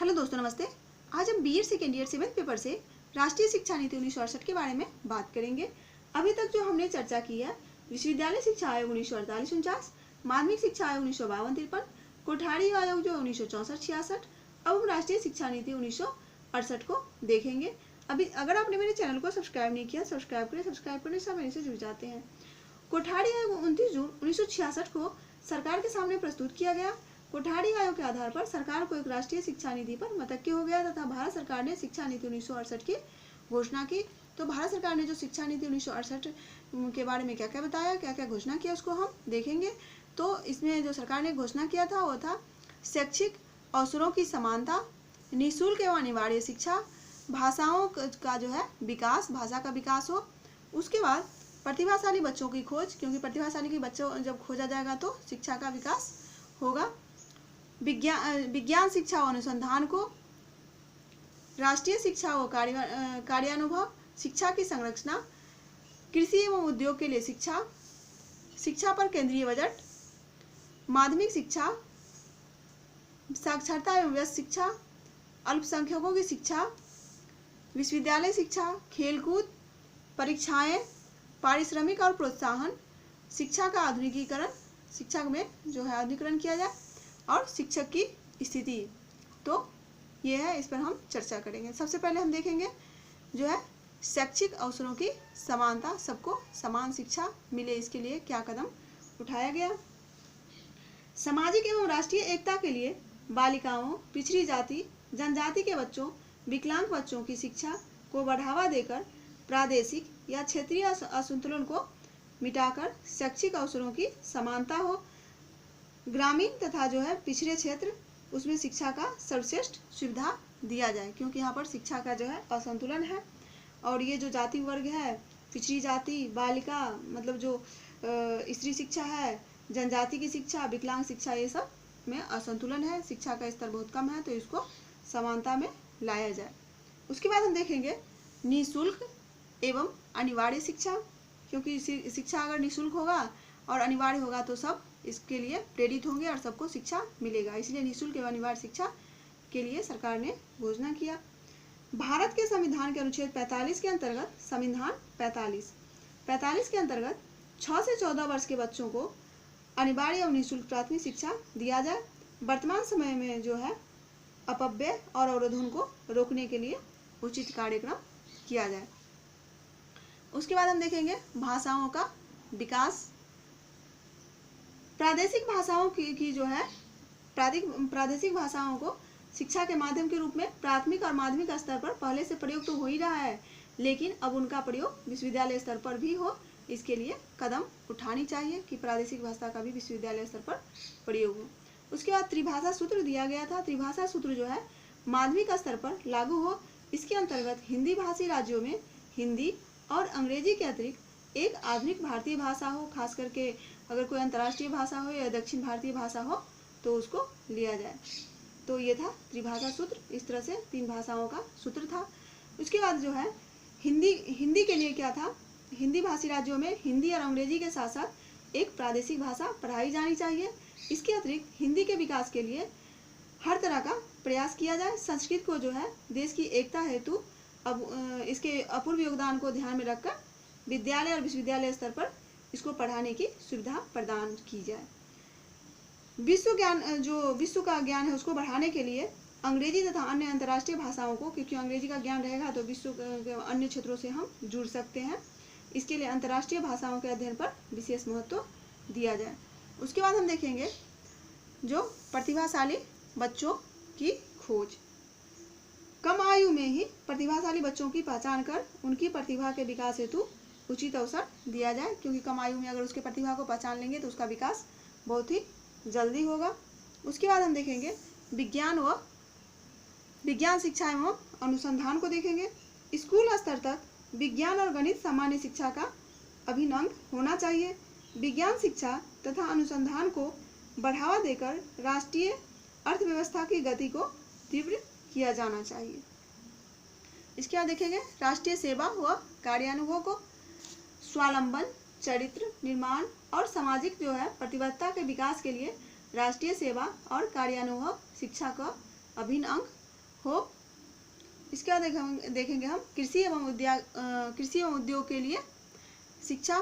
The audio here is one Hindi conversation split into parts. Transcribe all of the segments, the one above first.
हेलो दोस्तों, नमस्ते। आज हम BEd second year 7th paper से राष्ट्रीय शिक्षा नीति 1968 के बारे में बात करेंगे। अभी तक जो हमने चर्चा की है विश्वविद्यालय शिक्षा आयोग 1948-49, माध्यमिक शिक्षा आयोग 1952-53, कोठारी आयोग जो 1964-66। अब हम राष्ट्रीय शिक्षा नीति 1968 को देखेंगे। अभी अगर आपने मेरे चैनल को सब्सक्राइब नहीं किया, सब्सक्राइब करें। सब्सक्राइब करने से मेरे से जुड़ जाते हैं। कोठारी आयोग 29 जून 1966 को सरकार के सामने प्रस्तुत किया गया। कोठारी आयोग के आधार पर सरकार को एक राष्ट्रीय शिक्षा नीति पर मतक्य हो गया तथा भारत सरकार ने शिक्षा नीति 1968 की घोषणा की। तो भारत सरकार ने जो शिक्षा नीति 1968 के बारे में क्या क्या बताया, क्या क्या घोषणा किया, उसको हम देखेंगे। तो इसमें जो सरकार ने घोषणा किया था वो था शैक्षिक अवसरों की समानता, निःशुल्क एवं अनिवार्य शिक्षा, भाषाओं का जो है विकास, भाषा का विकास हो। उसके बाद प्रतिभाशाली बच्चों की खोज, क्योंकि प्रतिभाशाली के बच्चों जब खोजा जाएगा तो शिक्षा का विकास होगा। विज्ञान शिक्षा और अनुसंधान को, राष्ट्रीय शिक्षा व कार्यानुभव, शिक्षा की संरचना, कृषि एवं उद्योग के लिए शिक्षा, शिक्षा पर केंद्रीय बजट, माध्यमिक शिक्षा, साक्षरता एवं व्यस्त शिक्षा, अल्पसंख्यकों की शिक्षा, विश्वविद्यालय शिक्षा, खेलकूद, परीक्षाएं, पारिश्रमिक और प्रोत्साहन, शिक्षा का आधुनिकीकरण, शिक्षा में जो है आधुनिकीकरण किया जाए, और शिक्षक की स्थिति। तो ये है, इस पर हम चर्चा करेंगे। सबसे पहले हम देखेंगे जो है शैक्षिक अवसरों की समानता, सबको समान शिक्षा मिले, इसके लिए क्या कदम उठाया गया। सामाजिक एवं राष्ट्रीय एकता के लिए बालिकाओं, पिछड़ी जाति, जनजाति के बच्चों, विकलांग बच्चों की शिक्षा को बढ़ावा देकर प्रादेशिक या क्षेत्रीय असंतुलन को मिटाकर शैक्षिक अवसरों की समानता हो। ग्रामीण तथा जो है पिछड़े क्षेत्र, उसमें शिक्षा का सर्वश्रेष्ठ सुविधा दिया जाए, क्योंकि यहाँ पर शिक्षा का जो है असंतुलन है। और ये जो जाति वर्ग है, पिछड़ी जाति, बालिका मतलब जो स्त्री शिक्षा है, जनजाति की शिक्षा, विकलांग शिक्षा, ये सब में असंतुलन है, शिक्षा का स्तर बहुत कम है, तो इसको समानता में लाया जाए। उसके बाद हम देखेंगे निःशुल्क एवं अनिवार्य शिक्षा, क्योंकि शिक्षा अगर निःशुल्क होगा और अनिवार्य होगा तो सब इसके लिए प्रेरित होंगे और सबको शिक्षा मिलेगा, इसलिए निःशुल्क एवं अनिवार्य शिक्षा के लिए सरकार ने घोषणा किया। भारत के संविधान के अनुच्छेद 45 के अंतर्गत, संविधान 45 के अंतर्गत 6 से 14 वर्ष के बच्चों को अनिवार्य एवं निःशुल्क प्राथमिक शिक्षा दिया जाए। वर्तमान समय में जो है अपव्यय और अवरोधन को रोकने के लिए उचित कार्यक्रम किया जाए। उसके बाद हम देखेंगे भाषाओं का विकास। प्रादेशिक भाषाओं की जो है प्रादेशिक भाषाओं को शिक्षा के माध्यम के रूप में प्राथमिक और माध्यमिक स्तर पर पहले से प्रयोग तो हो ही रहा है, लेकिन अब उनका प्रयोग विश्वविद्यालय स्तर पर भी हो। इसके लिए कदम उठानी चाहिए कि प्रादेशिक भाषा का भी विश्वविद्यालय स्तर पर प्रयोग हो। उसके बाद त्रिभाषा सूत्र दिया गया था। त्रिभाषा सूत्र जो है माध्यमिक स्तर पर लागू हो। इसके अंतर्गत हिंदी भाषी राज्यों में हिंदी और अंग्रेजी के अतिरिक्त एक आधुनिक भारतीय भाषा हो, खास करके अगर कोई अंतर्राष्ट्रीय भाषा हो या दक्षिण भारतीय भाषा हो तो उसको लिया जाए। तो ये था त्रिभाषा सूत्र, इस तरह से 3 भाषाओं का सूत्र था। उसके बाद जो है हिंदी के लिए क्या था, हिंदी भाषी राज्यों में हिंदी और अंग्रेजी के साथ साथ एक प्रादेशिक भाषा पढ़ाई जानी चाहिए। इसके अतिरिक्त हिंदी के विकास के लिए हर तरह का प्रयास किया जाए। संस्कृत को जो है देश की एकता हेतु अब इसके अपूर्व योगदान को ध्यान में रखकर विद्यालय और विश्वविद्यालय स्तर पर इसको पढ़ाने की सुविधा प्रदान की जाए। विश्व का ज्ञान है उसको बढ़ाने के लिए अंग्रेजी तथा अन्य अंतर्राष्ट्रीय भाषाओं को, क्योंकि अंग्रेजी का ज्ञान रहेगा तो विश्व के अन्य क्षेत्रों से हम जुड़ सकते हैं, इसके लिए अंतर्राष्ट्रीय भाषाओं के अध्ययन पर विशेष महत्व दिया जाए। उसके बाद हम देखेंगे जो प्रतिभाशाली बच्चों की खोज। कम आयु में ही प्रतिभाशाली बच्चों की पहचान कर उनकी प्रतिभा के विकास हेतु उचित अवसर दिया जाए, क्योंकि कम आयु में अगर उसके प्रतिभा को पहचान लेंगे तो उसका विकास बहुत ही जल्दी होगा। उसके बाद हम देखेंगे विज्ञान शिक्षा एवं अनुसंधान को देखेंगे। स्कूल स्तर तक विज्ञान और गणित सामान्य शिक्षा का अभिन्न अंग होना चाहिए। विज्ञान शिक्षा तथा अनुसंधान को बढ़ावा देकर राष्ट्रीय अर्थव्यवस्था की गति को तीव्र किया जाना चाहिए। इसके बाद देखेंगे राष्ट्रीय सेवा व कार्यानुभव को। स्वावलंबन, चरित्र निर्माण और सामाजिक जो है प्रतिबद्धता के विकास के लिए राष्ट्रीय सेवा और कार्यानुभव शिक्षा का अभिन्न अंग हो। इसके बाद देखेंगे हम कृषि एवं उद्योग के लिए शिक्षा।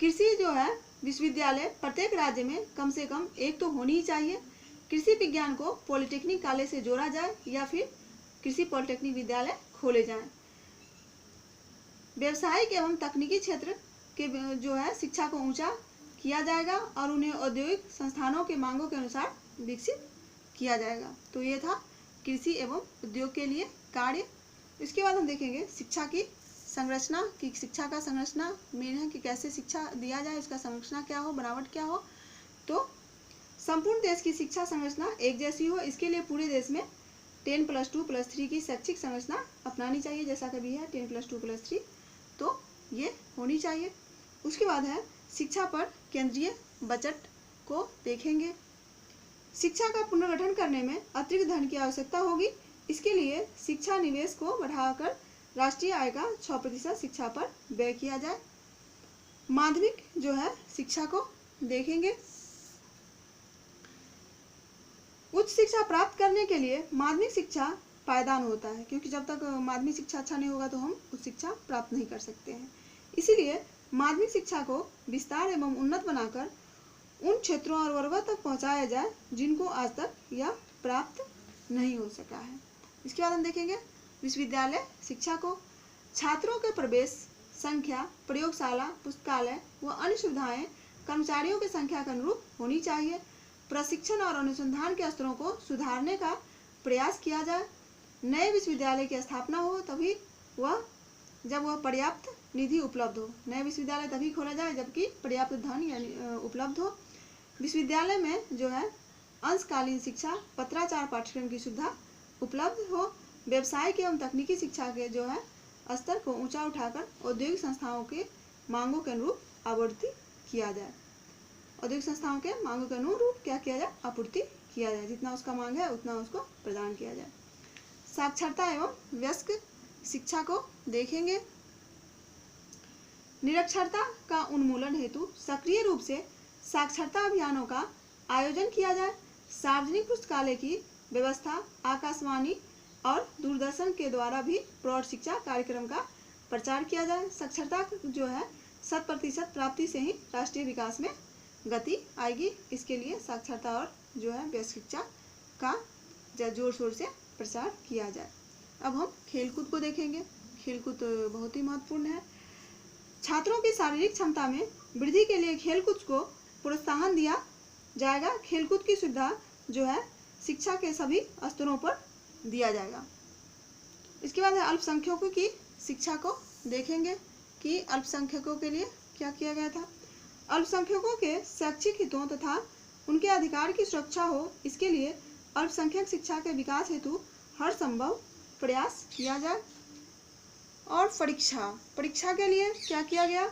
कृषि जो है विश्वविद्यालय प्रत्येक राज्य में कम से कम एक तो होनी ही चाहिए। कृषि विज्ञान को पॉलिटेक्निक कॉलेज से जोड़ा जाए या फिर कृषि पॉलिटेक्निक विद्यालय खोले जाएं। व्यवसायिक एवं तकनीकी क्षेत्र के जो है शिक्षा को ऊंचा किया जाएगा और उन्हें औद्योगिक संस्थानों के मांगों के अनुसार विकसित किया जाएगा। तो ये था कृषि एवं उद्योग के लिए कार्य। इसके बाद हम देखेंगे शिक्षा की संरचना की शिक्षा का संरचना मेन है कि कैसे शिक्षा दिया जाए, इसका संरचना क्या हो, बनावट क्या हो। तो संपूर्ण देश की शिक्षा संरचना एक जैसी हो, इसके लिए पूरे देश में 10+2+3 की शैक्षिक संरचना अपनानी चाहिए, जैसा कभी है 10+2+3, तो ये होनी चाहिए। उसके बाद है शिक्षा पर केंद्रीय बजट को देखेंगे। शिक्षा का पुनर्गठन करने में अतिरिक्त धन की आवश्यकता होगी। इसके लिए शिक्षा निवेश को बढ़ाकर राष्ट्रीय आय का 6% शिक्षा पर व्यय किया जाए। माध्यमिक जो है शिक्षा को देखेंगे। उच्च शिक्षा प्राप्त करने के लिए माध्यमिक शिक्षा पायदान होता है, क्योंकि जब तक माध्यमिक शिक्षा अच्छा नहीं होगा तो हम उच्च शिक्षा प्राप्त नहीं कर सकते हैं। इसीलिए माध्यमिक शिक्षा को विस्तार एवं उन्नत बनाकर उन क्षेत्रों और वर्गों तक पहुंचाया जाए जिनको आज तक यह प्राप्त नहीं हो सका है। इसके बाद हम देखेंगे विश्वविद्यालय शिक्षा को। छात्रों के प्रवेश संख्या, प्रयोगशाला, पुस्तकालय व अन्य सुविधाएं कर्मचारियों की संख्या के अनुरूप होनी चाहिए। प्रशिक्षण और अनुसंधान के स्तरों को सुधारने का प्रयास किया जाए। नए विश्वविद्यालय की स्थापना हो तभी जब वह पर्याप्त निधि उपलब्ध हो। नए विश्वविद्यालय तभी खोला जाए जबकि पर्याप्त धन यानी उपलब्ध हो। विश्वविद्यालय में जो है अंशकालीन शिक्षा, पत्राचार पाठ्यक्रम की सुविधा उपलब्ध हो। व्यवसायिक एवं तकनीकी शिक्षा के जो है स्तर को ऊंचा उठाकर औद्योगिक संस्थाओं के मांगों के अनुरूप आपूर्ति किया जाए। औद्योगिक संस्थाओं के मांगों के अनुरूप क्या किया जाए, आपूर्ति किया जाए। जितना उसका मांग है उतना उसको प्रदान किया जाए। साक्षरता एवं वयस्क शिक्षा को देखेंगे। निरक्षरता का उन्मूलन हेतु सक्रिय रूप से साक्षरता अभियानों का आयोजन किया जाए। सार्वजनिक पुस्तकालय की व्यवस्था, आकाशवाणी और दूरदर्शन के द्वारा भी प्रौढ़ शिक्षा कार्यक्रम का प्रचार किया जाए। साक्षरता जो है 100% प्राप्ति से ही राष्ट्रीय विकास में गति आएगी। इसके लिए साक्षरता और जो है वयस्क शिक्षा का जोर शोर से प्रचार किया जाए। अब हम खेलकूद को देखेंगे। खेलकूद बहुत ही महत्वपूर्ण है। छात्रों की शारीरिक क्षमता में वृद्धि के लिए खेलकूद को प्रोत्साहन दिया जाएगा। खेलकूद की सुविधा जो है शिक्षा के सभी स्तरों पर दिया जाएगा। इसके बाद है अल्पसंख्यकों की शिक्षा को देखेंगे कि अल्पसंख्यकों के लिए क्या किया गया था। अल्पसंख्यकों के शैक्षिक हितों तथा उनके अधिकार की सुरक्षा हो, इसके लिए अल्पसंख्यक शिक्षा के विकास हेतु हर संभव प्रयास किया जाए। और परीक्षा के लिए क्या किया गया,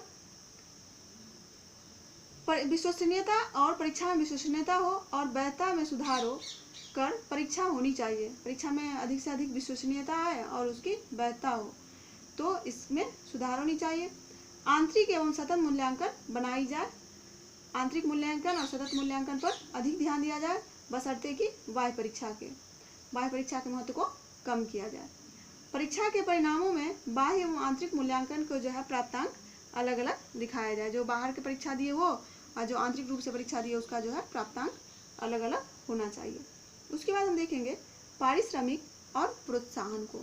विश्वसनीयता और परीक्षा में विश्वसनीयता हो और वैधता में सुधार हो कर परीक्षा होनी चाहिए। परीक्षा में अधिक से अधिक विश्वसनीयता आए और उसकी वैधता हो, तो इसमें सुधार होनी चाहिए। आंतरिक एवं सतत मूल्यांकन बनाई जाए। आंतरिक मूल्यांकन और सतत मूल्यांकन पर अधिक ध्यान दिया जाए, बशर्ते कि बाह्य परीक्षा के महत्व को कम किया जाए। परीक्षा के परिणामों में बाह्य एवं आंतरिक मूल्यांकन को जो है प्राप्तांक अलग अलग दिखाया जाए। जो बाहर की परीक्षा दिए वो और जो आंतरिक रूप से परीक्षा दिए उसका जो है प्राप्तांक अलग अलग होना चाहिए। उसके बाद हम देखेंगे पारिश्रमिक और प्रोत्साहन को।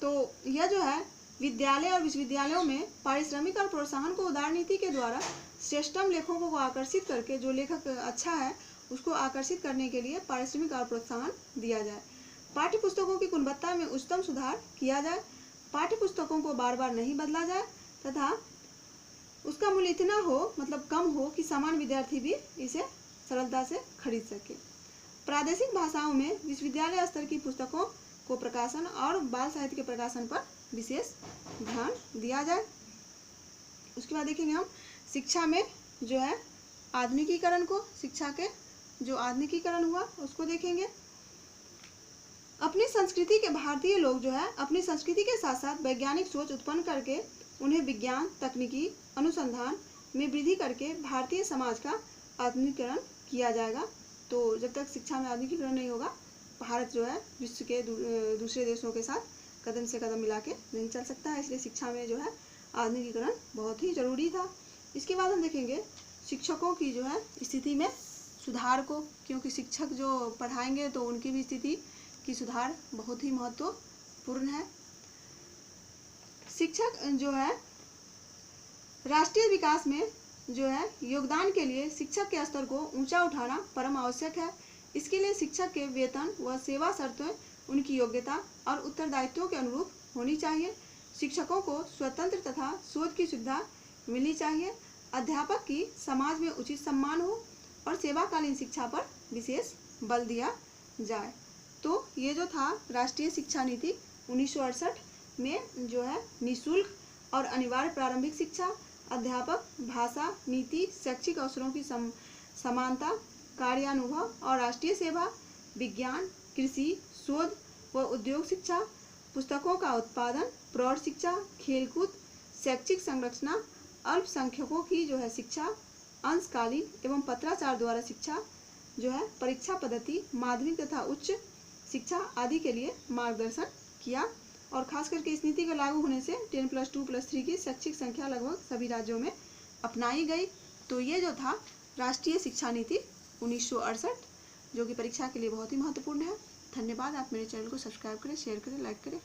तो यह जो है विद्यालय और विश्वविद्यालयों में पारिश्रमिक और प्रोत्साहन को उदार नीति के द्वारा श्रेष्ठतम लेखकों को आकर्षित करके, जो लेखक अच्छा है उसको आकर्षित करने के लिए पारिश्रमिक और प्रोत्साहन दिया जाए। पाठ्य पुस्तकों की गुणवत्ता में उच्चतम सुधार किया जाए। पाठ्य पुस्तकों को बार बार नहीं बदला जाए तथा उसका मूल्य इतना हो, मतलब कम हो, कि सामान्य विद्यार्थी भी इसे सरलता से खरीद सके। प्रादेशिक भाषाओं में विश्वविद्यालय स्तर की पुस्तकों को प्रकाशन और बाल साहित्य के प्रकाशन पर विशेष ध्यान दिया जाए। उसके बाद देखेंगे हम शिक्षा में जो है आधुनिकीकरण को। शिक्षा के जो आधुनिकीकरण हुआ उसको देखेंगे। अपनी संस्कृति के भारतीय लोग जो है अपनी संस्कृति के साथ साथ वैज्ञानिक सोच उत्पन्न करके उन्हें विज्ञान, तकनीकी अनुसंधान में वृद्धि करके भारतीय समाज का आधुनिकीकरण किया जाएगा। तो जब तक शिक्षा में आधुनिकीकरण नहीं होगा, भारत जो है विश्व के दूसरे देशों के साथ कदम से कदम मिला के नहीं चल सकता है। इसलिए शिक्षा में जो है आधुनिकीकरण बहुत ही ज़रूरी था। इसके बाद हम देखेंगे शिक्षकों की जो है स्थिति में सुधार को, क्योंकि शिक्षक जो पढ़ाएंगे तो उनकी भी स्थिति की सुधार बहुत ही महत्वपूर्ण है। शिक्षक जो है राष्ट्रीय विकास में जो है योगदान के लिए शिक्षक के स्तर को ऊंचा उठाना परम आवश्यक है। इसके लिए शिक्षक के वेतन व सेवा शर्तें उनकी योग्यता और उत्तरदायित्वों के अनुरूप होनी चाहिए। शिक्षकों को स्वतंत्र तथा शोध की सुविधा मिलनी चाहिए। अध्यापक की समाज में उचित सम्मान हो और सेवाकालीन शिक्षा पर विशेष बल दिया जाए। तो ये जो था राष्ट्रीय शिक्षा नीति 1968 में जो है निःशुल्क और अनिवार्य प्रारंभिक शिक्षा, अध्यापक, भाषा, नीति, शैक्षिक अवसरों की समानता, कार्यानुभव और राष्ट्रीय सेवा, विज्ञान, कृषि, शोध व उद्योग शिक्षा, पुस्तकों का उत्पादन, प्रौढ़ शिक्षा, खेलकूद, शैक्षिक संरचना, अल्पसंख्यकों की जो है शिक्षा, अंशकालीन एवं पत्राचार द्वारा शिक्षा जो है, परीक्षा पद्धति, माध्यमिक तथा उच्च शिक्षा आदि के लिए मार्गदर्शन किया। और खास करके इस नीति के लागू होने से 10+2+3 की शैक्षिक संख्या लगभग सभी राज्यों में अपनाई गई। तो ये जो था राष्ट्रीय शिक्षा नीति 1968, जो कि परीक्षा के लिए बहुत ही महत्वपूर्ण है। धन्यवाद। आप मेरे चैनल को सब्सक्राइब करें, शेयर करें, लाइक करें।